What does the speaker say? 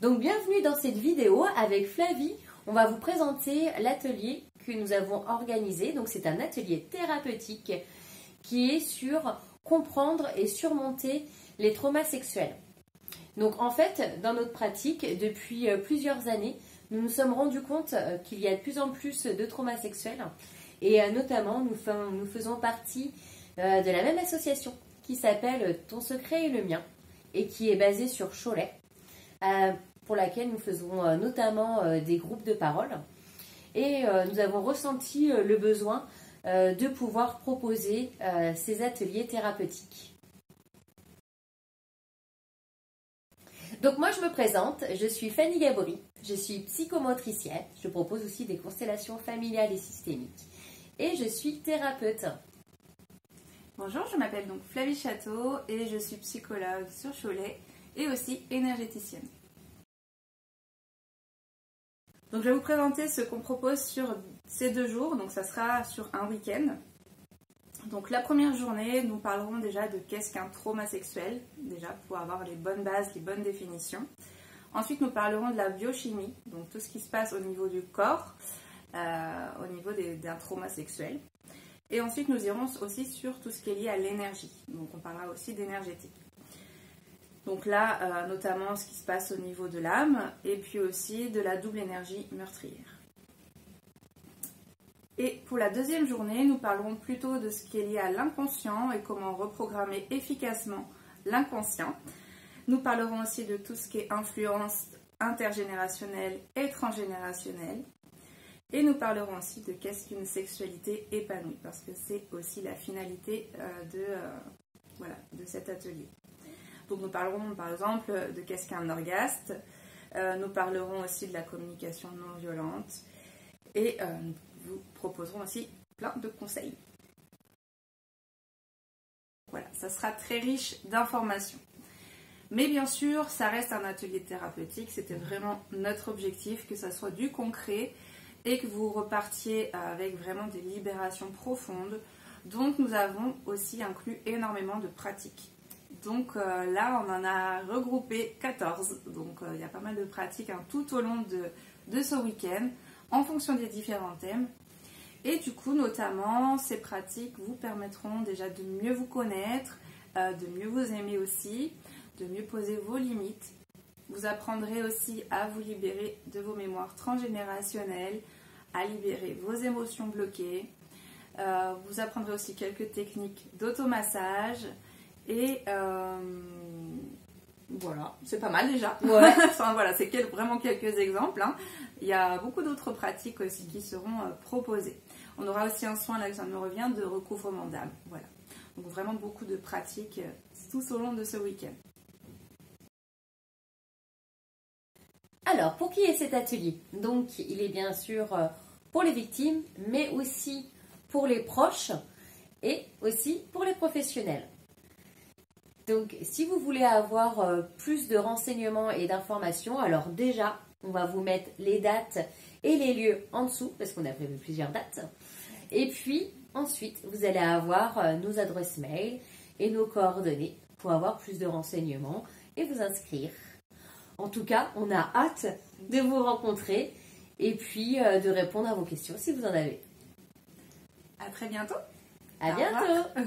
Donc bienvenue dans cette vidéo avec Flavie. On va vous présenter l'atelier que nous avons organisé. Donc c'est un atelier thérapeutique qui est sur comprendre et surmonter les traumas sexuels. Donc en fait, dans notre pratique, depuis plusieurs années, nous nous sommes rendus compte qu'il y a de plus en plus de traumas sexuels. Et notamment, nous faisons partie de la même association qui s'appelle Ton secret et le mien et qui est basée sur Cholet, pour laquelle nous faisons notamment des groupes de parole. Et nous avons ressenti le besoin de pouvoir proposer ces ateliers thérapeutiques. Donc moi je me présente, je suis Fanny Gabory, je suis psychomotricienne, je propose aussi des constellations familiales et systémiques et je suis thérapeute. Bonjour, je m'appelle donc Flavie Château et je suis psychologue sur Cholet et aussi énergéticienne. Donc je vais vous présenter ce qu'on propose sur ces 2 jours, donc ça sera sur un week-end. Donc la première journée, nous parlerons déjà de qu'est-ce qu'un trauma sexuel, déjà pour avoir les bonnes bases, les bonnes définitions. Ensuite, nous parlerons de la biochimie, donc tout ce qui se passe au niveau du corps, au niveau d'un trauma sexuel. Et ensuite, nous irons aussi sur tout ce qui est lié à l'énergie. Donc on parlera aussi d'énergétique. Donc là, notamment ce qui se passe au niveau de l'âme, et puis aussi de la double énergie meurtrière. Et pour la deuxième journée, nous parlerons plutôt de ce qui est lié à l'inconscient et comment reprogrammer efficacement l'inconscient. Nous parlerons aussi de tout ce qui est influence intergénérationnelle et transgénérationnelle. Et nous parlerons aussi de qu'est-ce qu'une sexualité épanouie, parce que c'est aussi la finalité de cet atelier. Donc nous parlerons par exemple de qu'est-ce qu'un orgasme, nous parlerons aussi de la communication non violente et nous vous proposerons aussi plein de conseils. Voilà, ça sera très riche d'informations. Mais bien sûr, ça reste un atelier thérapeutique, c'était vraiment notre objectif, que ça soit du concret et que vous repartiez avec vraiment des libérations profondes. Donc nous avons aussi inclus énormément de pratiques. Donc là, on en a regroupé 14. Donc il y a pas mal de pratiques tout au long de ce week-end, en fonction des différents thèmes. Et du coup, notamment, ces pratiques vous permettront déjà de mieux vous connaître, de mieux vous aimer aussi, de mieux poser vos limites. Vous apprendrez aussi à vous libérer de vos mémoires transgénérationnelles, à libérer vos émotions bloquées. Vous apprendrez aussi quelques techniques d'automassage. Et voilà, c'est pas mal déjà. Ouais. Enfin, voilà, c'est vraiment quelques exemples. Il y a beaucoup d'autres pratiques aussi qui seront proposées. On aura aussi un soin, là ça me revient, de recouvrement d'âme. Voilà. Donc vraiment beaucoup de pratiques tout au long de ce week-end. Alors, pour qui est cet atelier? Donc, il est bien sûr pour les victimes, mais aussi pour les proches et aussi pour les professionnels. Donc, si vous voulez avoir plus de renseignements et d'informations, alors déjà, on va vous mettre les dates et les lieux en dessous, parce qu'on a prévu plusieurs dates. Et puis, ensuite, vous allez avoir nos adresses mail et nos coordonnées pour avoir plus de renseignements et vous inscrire. En tout cas, on a hâte de vous rencontrer et puis de répondre à vos questions si vous en avez. À très bientôt. À bientôt.